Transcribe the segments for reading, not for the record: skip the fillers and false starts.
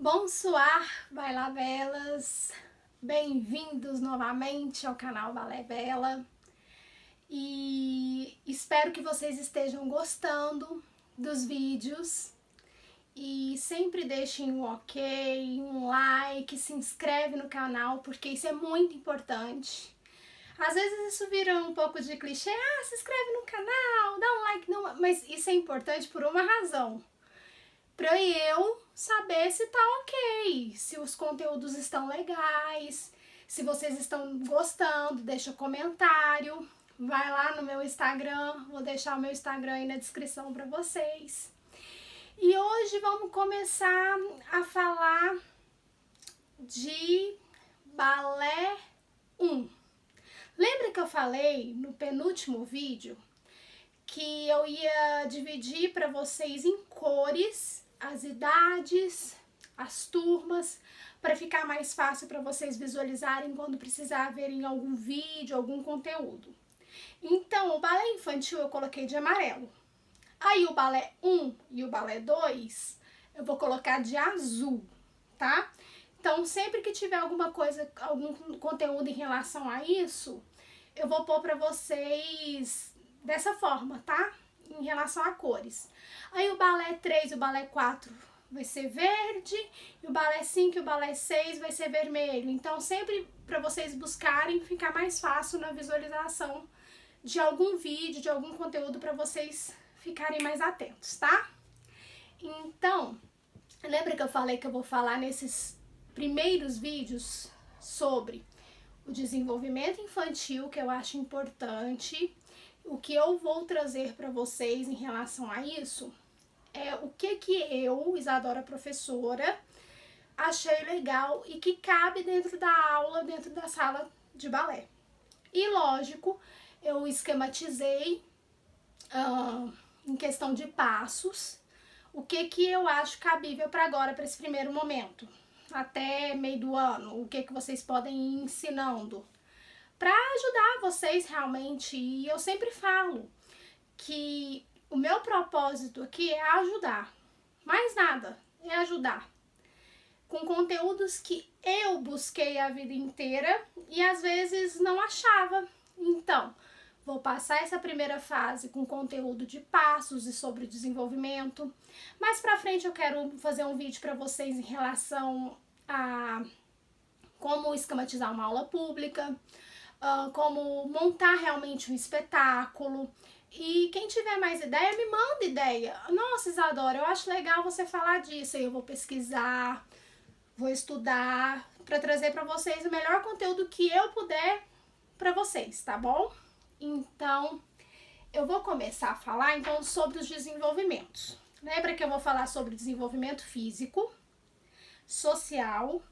Bonsoir, bailavelas! Bem-vindos novamente ao canal Balé Vela e espero que vocês estejam gostando dos vídeos e sempre deixem um ok, um like, se inscreve no canal porque isso é muito importante. Às vezes isso vira um pouco de clichê, se inscreve no canal, dá um like, não, mas isso é importante por uma razão. Para eu saber se tá ok, se os conteúdos estão legais, se vocês estão gostando, deixa um comentário, vai lá no meu Instagram, vou deixar o meu Instagram aí na descrição para vocês. E hoje vamos começar a falar de balé 1. Lembra que eu falei no penúltimo vídeo que eu ia dividir para vocês em cores as idades, as turmas, para ficar mais fácil para vocês visualizarem quando precisar verem algum vídeo, algum conteúdo. Então, o balé infantil eu coloquei de amarelo. Aí o balé 1 e o balé 2 eu vou colocar de azul, tá? Então, sempre que tiver alguma coisa, algum conteúdo em relação a isso, eu vou pôr para vocês dessa forma, tá? Em relação a cores. Aí o balé 3 e o balé 4 vai ser verde, e o balé 5 e o balé 6 vai ser vermelho. Então, sempre para vocês buscarem, ficar mais fácil na visualização de algum vídeo, de algum conteúdo para vocês ficarem mais atentos, tá? Então, lembra que eu falei que eu vou falar nesses primeiros vídeos sobre o desenvolvimento infantil, que eu acho importante. O que eu vou trazer para vocês em relação a isso é o que eu, Isadora professora, achei legal e que cabe dentro da aula, dentro da sala de balé. E lógico, eu esquematizei em questão de passos, o que eu acho cabível para agora, para esse primeiro momento, até meio do ano, o que vocês podem ir ensinando para ajudar vocês realmente. E eu sempre falo que o meu propósito aqui é ajudar, mais nada, é ajudar, com conteúdos que eu busquei a vida inteira e às vezes não achava. Então, vou passar essa primeira fase com conteúdo de passos e sobre desenvolvimento. Mais pra frente eu quero fazer um vídeo para vocês em relação a como esquematizar uma aula pública, como montar realmente um espetáculo. E quem tiver mais ideia, me manda ideia. Nossa, Isadora, eu acho legal você falar disso. Aí eu vou pesquisar, vou estudar para trazer para vocês o melhor conteúdo que eu puder para vocês, tá bom? Então, eu vou começar a falar então sobre os desenvolvimentos. Lembra que eu vou falar sobre desenvolvimento físico, social,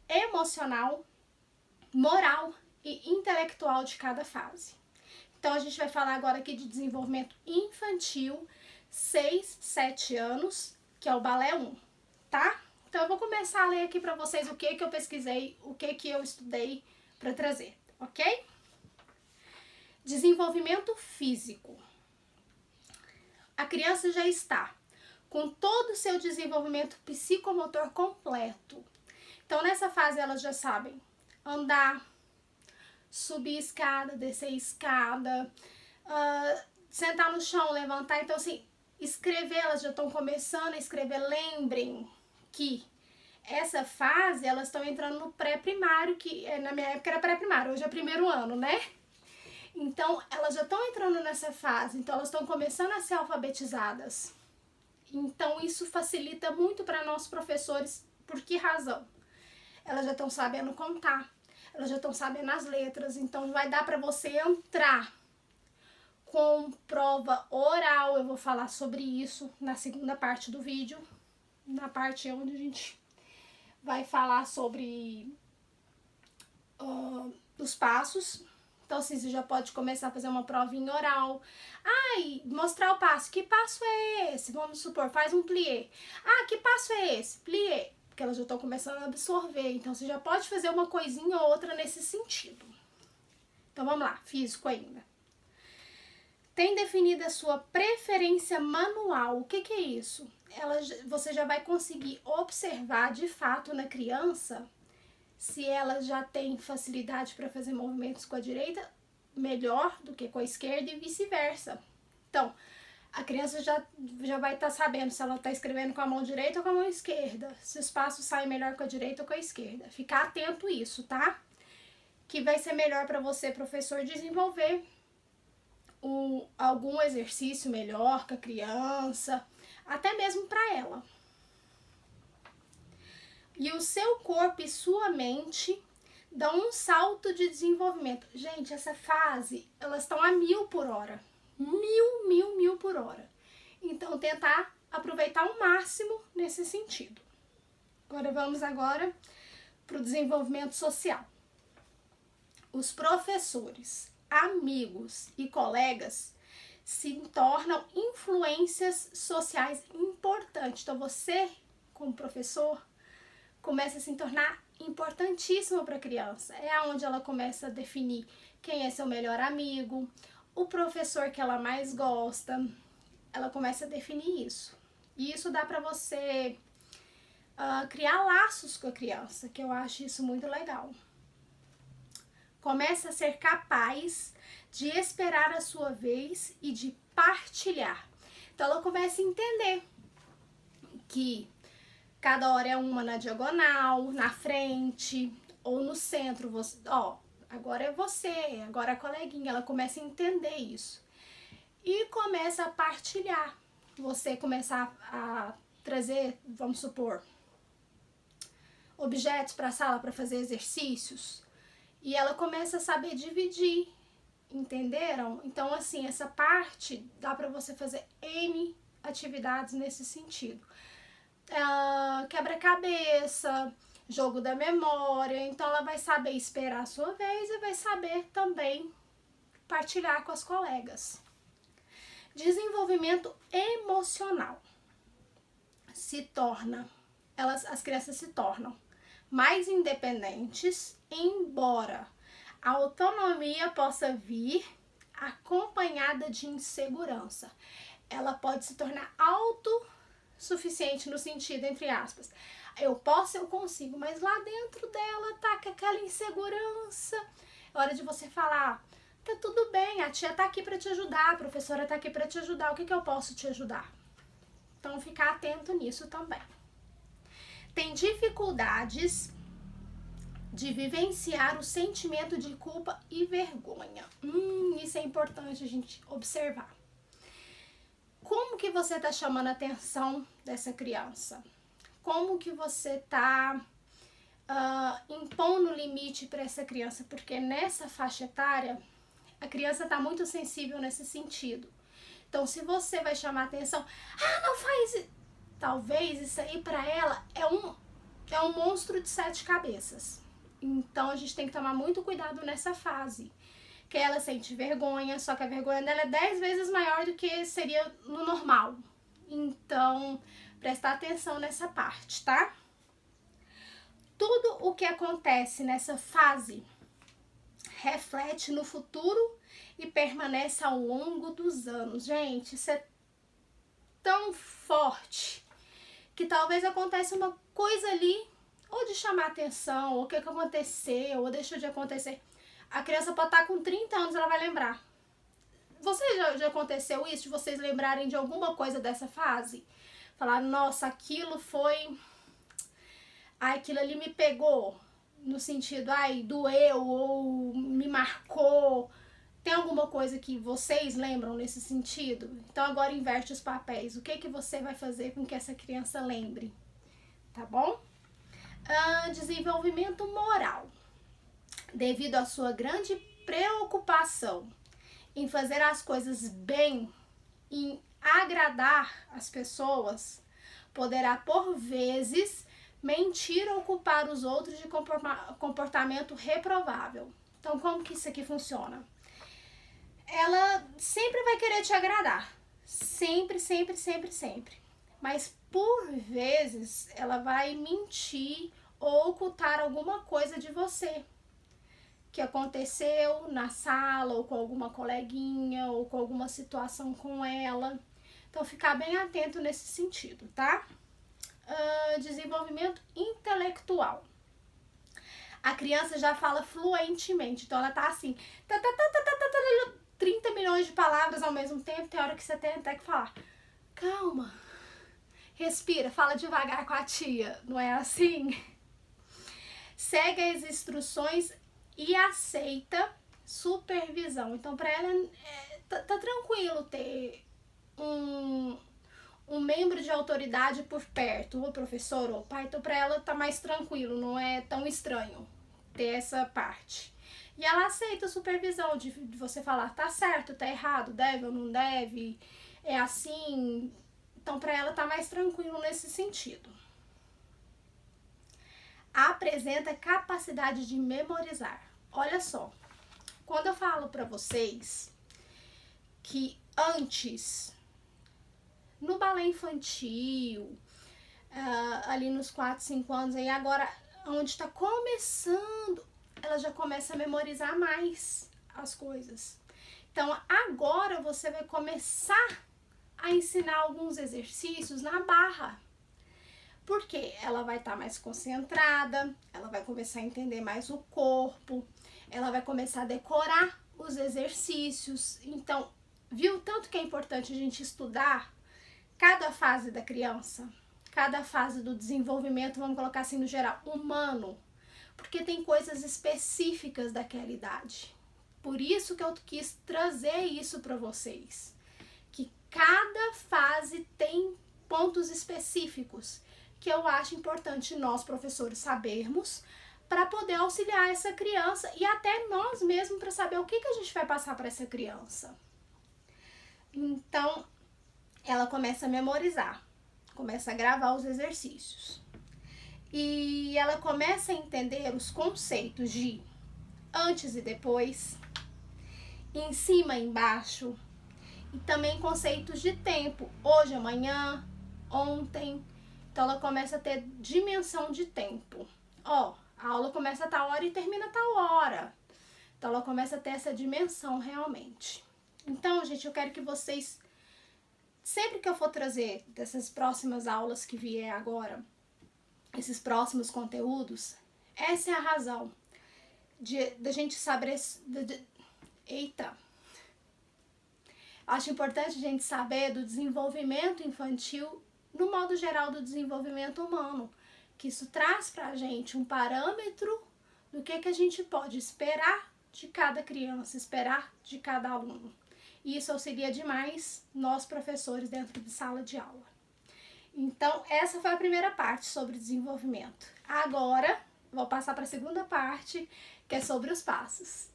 emocional, moral e intelectual de cada fase. Então, a gente vai falar agora aqui de desenvolvimento infantil, 6, 7 anos, que é o balé 1, tá? Então, eu vou começar a ler aqui para vocês o que eu pesquisei, o que eu estudei para trazer, ok? Desenvolvimento físico. A criança já está com todo o seu desenvolvimento psicomotor completo. Então, nessa fase, elas já sabem andar, subir escada, descer escada, sentar no chão, levantar. Então, assim, escrever, elas já estão começando a escrever. Lembrem que essa fase, elas estão entrando no pré-primário, que na minha época era pré-primário, hoje é primeiro ano, né? Então, elas já estão entrando nessa fase, então elas estão começando a ser alfabetizadas. Então, isso facilita muito para nós professores. Por que razão? Elas já estão sabendo contar, elas já estão sabendo as letras, então vai dar para você entrar com prova oral. Eu vou falar sobre isso na segunda parte do vídeo, na parte onde a gente vai falar sobre os passos. Então, assim, você já pode começar a fazer uma provinha oral. Mostrar o passo. Que passo é esse? Vamos supor, faz um plié. Que passo é esse? Plié. Porque elas já estão começando a absorver. Então, você já pode fazer uma coisinha ou outra nesse sentido. Então, vamos lá. Físico ainda. Tem definida a sua preferência manual. O que é isso? Você já vai conseguir observar de fato na criança se ela já tem facilidade para fazer movimentos com a direita melhor do que com a esquerda e vice-versa. Então, a criança já vai estar sabendo se ela está escrevendo com a mão direita ou com a mão esquerda, se os passos saem melhor com a direita ou com a esquerda. Ficar atento a isso, tá? Que vai ser melhor para você, professor, desenvolver algum exercício melhor com a criança, até mesmo para ela. E o seu corpo e sua mente dão um salto de desenvolvimento. Gente, essa fase, elas estão a 1000 por hora. 1000 por hora. Então, tentar aproveitar o máximo nesse sentido. Vamos para o desenvolvimento social. Os professores, amigos e colegas se tornam influências sociais importantes. Então, você, como professor, começa a se tornar importantíssimo para a criança. É onde ela começa a definir quem é seu melhor amigo, o professor que ela mais gosta. Ela começa a definir isso. E isso dá para você criar laços com a criança, que eu acho isso muito legal. Começa a ser capaz de esperar a sua vez e de partilhar. Então ela começa a entender que cada hora é uma na diagonal, na frente ou no centro. Você, agora é você, agora é a coleguinha. Ela começa a entender isso. E começa a partilhar. Você começa a trazer, vamos supor, objetos para a sala para fazer exercícios. E ela começa a saber dividir, entenderam? Então, assim, essa parte dá para você fazer N atividades nesse sentido. Quebra-cabeça, jogo da memória. Então, ela vai saber esperar a sua vez e vai saber também partilhar com as colegas. Desenvolvimento emocional. As crianças se tornam mais independentes, embora a autonomia possa vir acompanhada de insegurança. Ela pode se tornar autossuficiente no sentido, entre aspas, eu posso, eu consigo, mas lá dentro dela tá com aquela insegurança. É hora de você falar, tá tudo bem, a tia tá aqui para te ajudar, a professora tá aqui para te ajudar, o que eu posso te ajudar? Então, ficar atento nisso também. Tem dificuldades de vivenciar o sentimento de culpa e vergonha. Isso é importante a gente observar. Como que você está chamando a atenção dessa criança? Como que você está impondo limite para essa criança? Porque nessa faixa etária, a criança está muito sensível nesse sentido. Então, se você vai chamar a atenção, não faz isso. Talvez isso aí para ela é um monstro de 7 cabeças. Então, a gente tem que tomar muito cuidado nessa fase. Que ela sente vergonha, só que a vergonha dela é 10 vezes maior do que seria no normal. Então, prestar atenção nessa parte, tá? Tudo o que acontece nessa fase reflete no futuro e permanece ao longo dos anos. Gente, isso é tão forte que talvez aconteça uma coisa ali, ou de chamar atenção, ou o que aconteceu, ou deixou de acontecer. A criança pode estar com 30 anos, ela vai lembrar. Já aconteceu isso? De vocês lembrarem de alguma coisa dessa fase? Falar, nossa, aquilo ali me pegou. No sentido, doeu, ou me marcou. Tem alguma coisa que vocês lembram nesse sentido? Então agora inverte os papéis. O que você vai fazer com que essa criança lembre? Tá bom? Desenvolvimento moral. Devido à sua grande preocupação em fazer as coisas bem, em agradar as pessoas, poderá por vezes mentir ou culpar os outros de comportamento reprovável. Então, como que isso aqui funciona? Ela sempre vai querer te agradar. Sempre. Mas, por vezes, ela vai mentir ou ocultar alguma coisa de você. que aconteceu na sala, ou com alguma coleguinha, ou com alguma situação com ela. Então, ficar bem atento nesse sentido, tá? Desenvolvimento intelectual. A criança já fala fluentemente, então ela tá assim, 30 milhões de palavras ao mesmo tempo, tem hora que você tem até que falar, calma, respira, fala devagar com a tia, não é assim? Segue as instruções e aceita supervisão. Então, para ela, tá tranquilo ter um membro de autoridade por perto, ou professor ou pai, então para ela tá mais tranquilo, não é tão estranho ter essa parte. E ela aceita a supervisão de você falar, tá certo, tá errado, deve ou não deve, é assim. Então, para ela tá mais tranquilo nesse sentido. Apresenta capacidade de memorizar. Olha só, quando eu falo para vocês que antes, no balé infantil, ali nos 4, 5 anos, aí agora, onde está começando, ela já começa a memorizar mais as coisas. Então, agora você vai começar a ensinar alguns exercícios na barra. Porque ela vai estar mais concentrada, ela vai começar a entender mais o corpo, ela vai começar a decorar os exercícios. Então, viu tanto que é importante a gente estudar cada fase da criança, cada fase do desenvolvimento, vamos colocar assim no geral, humano, porque tem coisas específicas daquela idade. Por isso que eu quis trazer isso para vocês, que cada fase tem pontos específicos que eu acho importante nós, professores, sabermos para poder auxiliar essa criança e até nós mesmos para saber o que a gente vai passar para essa criança. Então, ela começa a memorizar, começa a gravar os exercícios. E ela começa a entender os conceitos de antes e depois, em cima e embaixo, e também conceitos de tempo, hoje, amanhã, ontem. Então, ela começa a ter dimensão de tempo. A aula começa a tal hora e termina a tal hora. Então, ela começa a ter essa dimensão realmente. Então, gente, eu quero que vocês, sempre que eu for trazer dessas próximas aulas que vier agora, esses próximos conteúdos, essa é a razão da gente saber... Acho importante a gente saber do desenvolvimento infantil no modo geral do desenvolvimento humano, que isso traz pra gente um parâmetro do que a gente pode esperar de cada criança, esperar de cada aluno. E isso auxilia demais nós, professores, dentro de sala de aula. Então, essa foi a primeira parte sobre desenvolvimento. Agora, vou passar para a segunda parte, que é sobre os passos.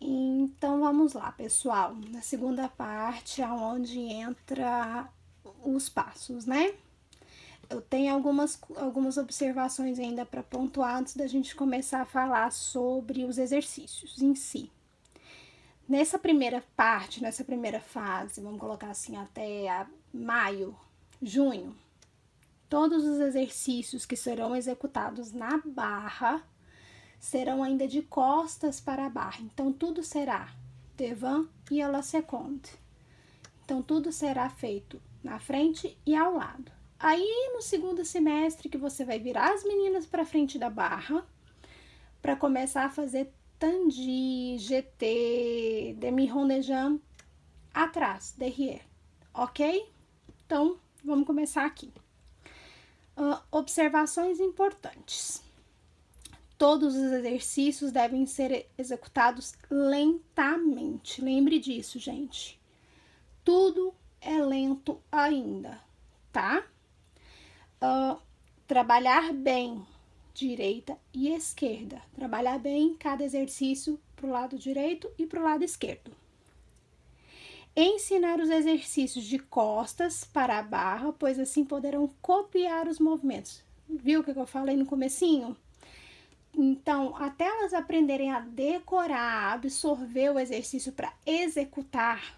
Então, vamos lá, pessoal. Na segunda parte, aonde entra os passos, né? Eu tenho algumas observações ainda para pontuar antes da gente começar a falar sobre os exercícios em si. Nessa primeira parte, nessa primeira fase, vamos colocar assim até maio, junho, todos os exercícios que serão executados na barra serão ainda de costas para a barra. Então, tudo será devant e à la seconde. Então, tudo será feito na frente e ao lado. Aí, no segundo semestre, que você vai virar as meninas para frente da barra, para começar a fazer tandi, GT, demi-rond-de-jambe atrás, derrière, ok? Então, vamos começar aqui. Observações importantes. Todos os exercícios devem ser executados lentamente. Lembre disso, gente. Tudo é lento ainda, tá? Trabalhar bem direita e esquerda. Trabalhar bem cada exercício para o lado direito e para o lado esquerdo. Ensinar os exercícios de costas para a barra, pois assim poderão copiar os movimentos. Viu o que eu falei no comecinho? Então, até elas aprenderem a decorar, a absorver o exercício para executar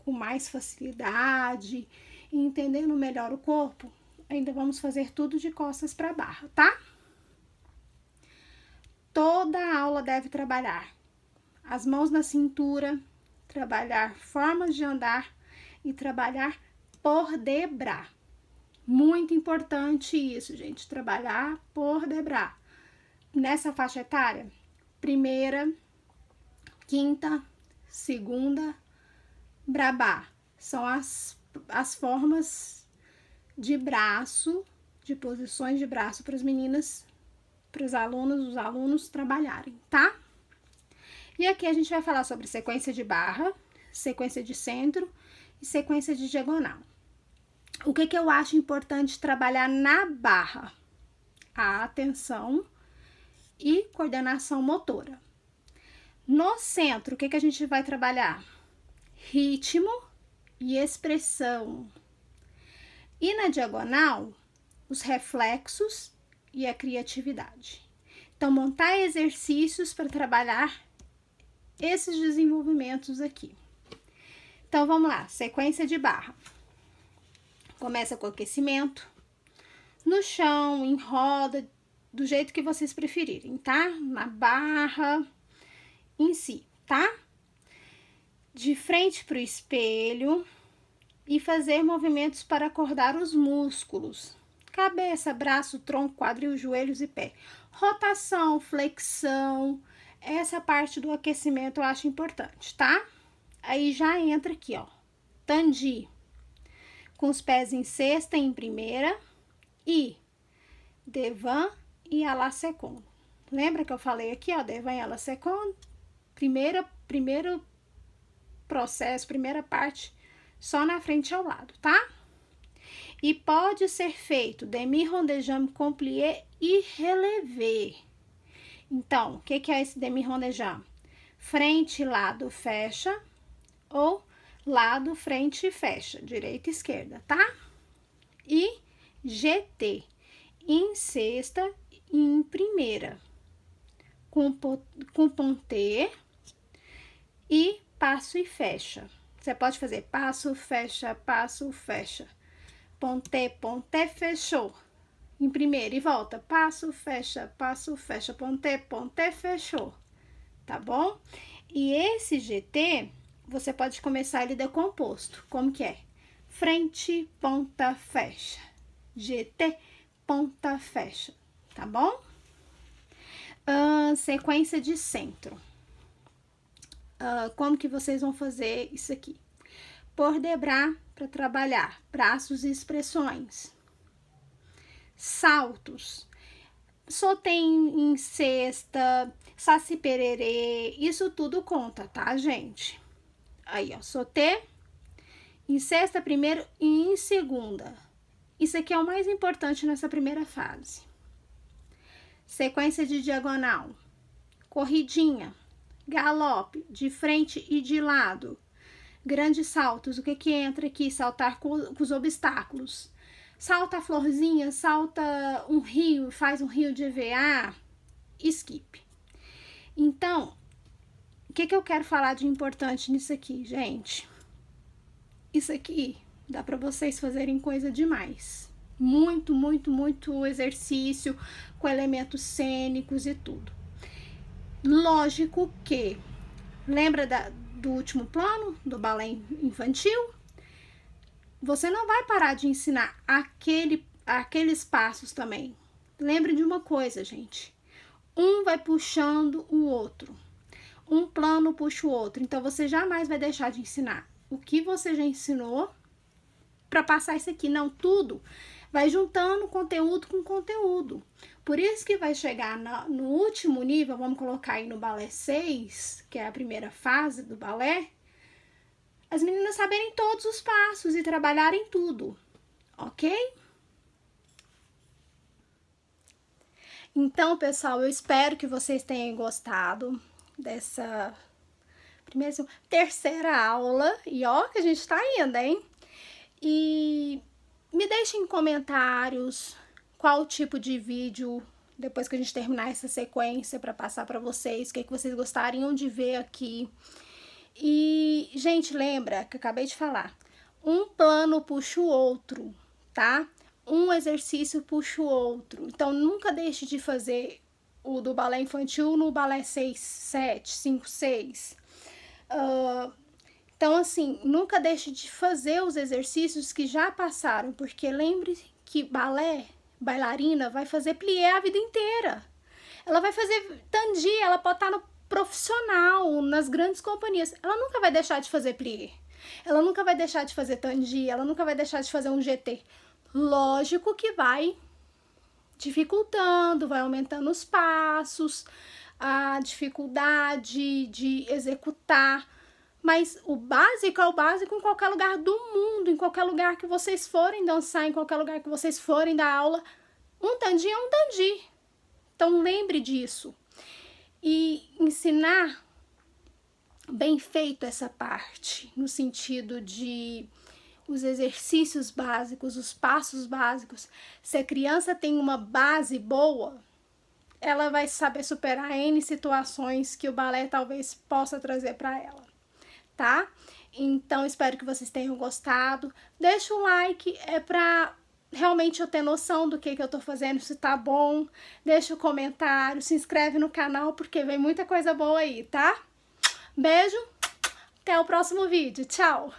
com mais facilidade e entendendo melhor o corpo, ainda vamos fazer tudo de costas para a barra, tá? toda a aula deve trabalhar. As mãos na cintura, trabalhar formas de andar e trabalhar por debrar. Muito importante isso, gente, trabalhar por debrar. Nessa faixa etária, primeira, quinta, segunda, brabá. São as formas de braço, de posições de braço para as meninas, para os alunos trabalharem, tá? E aqui a gente vai falar sobre sequência de barra, sequência de centro e sequência de diagonal. O que eu acho importante trabalhar na barra? A atenção e coordenação motora. No centro, o que a gente vai trabalhar? Ritmo e expressão. E na diagonal, os reflexos e a criatividade. Então, montar exercícios para trabalhar esses desenvolvimentos aqui. Então, vamos lá, sequência de barra. Começa com aquecimento, no chão, em roda, do jeito que vocês preferirem, tá? Na barra em si, tá? De frente para o espelho e fazer movimentos para acordar os músculos. Cabeça, braço, tronco, quadril, joelhos e pé. Rotação, flexão, essa parte do aquecimento eu acho importante, tá? Aí já entra aqui, ó, tandi, com os pés em sexta e em primeira, e devant e à la seconde. Lembra que eu falei aqui, ó, devant e à la seconde? Primeiro processo, primeira parte, só na frente e ao lado, tá? E pode ser feito demi-rond de jambe com plié e relevé. Então, o que é esse demi-rond de jambe? Frente, lado, fecha, ou lado, frente, fecha, direita e esquerda, tá? E GT, em sexta e em primeira, com ponté e passo e fecha. Você pode fazer passo, fecha, ponté, ponté, fechou. Em primeira e volta, passo, fecha, ponté, ponté, fechou. Tá bom? E esse GT, você pode começar ele decomposto. Como que é? Frente, ponta, fecha. GT, ponta, fecha. Tá bom? Sequência de centro. Como que vocês vão fazer isso aqui? Por debrar para trabalhar braços e expressões. Saltos. Sauté em sexta, saci pererê, isso tudo conta, tá, gente? Aí, ó, sauté em sexta primeiro e em segunda. Isso aqui é o mais importante nessa primeira fase. Sequência de diagonal. Corridinha, galope, de frente e de lado. Grandes saltos, o que entra aqui? Saltar com os obstáculos. Salta a florzinha, salta um rio, faz um rio de EVA, skip. Então, o que eu quero falar de importante nisso aqui, gente? Isso aqui dá para vocês fazerem coisa demais. Muito, muito, muito exercício com elementos cênicos e tudo. Lógico que, lembra do último plano, do balé infantil? Você não vai parar de ensinar aqueles passos também. Lembre de uma coisa, gente. Um vai puxando o outro. Um plano puxa o outro. Então, você jamais vai deixar de ensinar o que você já ensinou para passar isso aqui. Não, tudo vai juntando conteúdo com conteúdo. Por isso que vai chegar no último nível, vamos colocar aí no balé 6, que é a primeira fase do balé, as meninas saberem todos os passos e trabalharem tudo, ok? Então, pessoal, eu espero que vocês tenham gostado dessa terceira aula. E ó, que a gente tá indo, hein? E me deixem comentários qual tipo de vídeo, depois que a gente terminar essa sequência, para passar para vocês, o que vocês gostariam de ver aqui. E, gente, lembra que eu acabei de falar, um plano puxa o outro, tá? Um exercício puxa o outro. Então, nunca deixe de fazer o do balé infantil no balé 6, 7, 5, 6. Então, assim, nunca deixe de fazer os exercícios que já passaram, porque lembre que bailarina vai fazer plié a vida inteira. Ela vai fazer tandi, ela pode estar no profissional, nas grandes companhias. Ela nunca vai deixar de fazer plié. Ela nunca vai deixar de fazer tandi, ela nunca vai deixar de fazer um GT. Lógico que vai dificultando, vai aumentando os passos, a dificuldade de executar, mas o básico é o básico em qualquer lugar do mundo, em qualquer lugar que vocês forem dançar, em qualquer lugar que vocês forem dar aula, um tandi é um tandi. Então lembre disso. E ensinar bem feito essa parte, no sentido de os exercícios básicos, os passos básicos. Se a criança tem uma base boa, ela vai saber superar N situações que o balé talvez possa trazer para ela, tá? Então, espero que vocês tenham gostado. Deixa um like, é pra realmente eu ter noção do que eu tô fazendo, se tá bom. Deixa um comentário, se inscreve no canal, porque vem muita coisa boa aí, tá? Beijo, até o próximo vídeo. Tchau!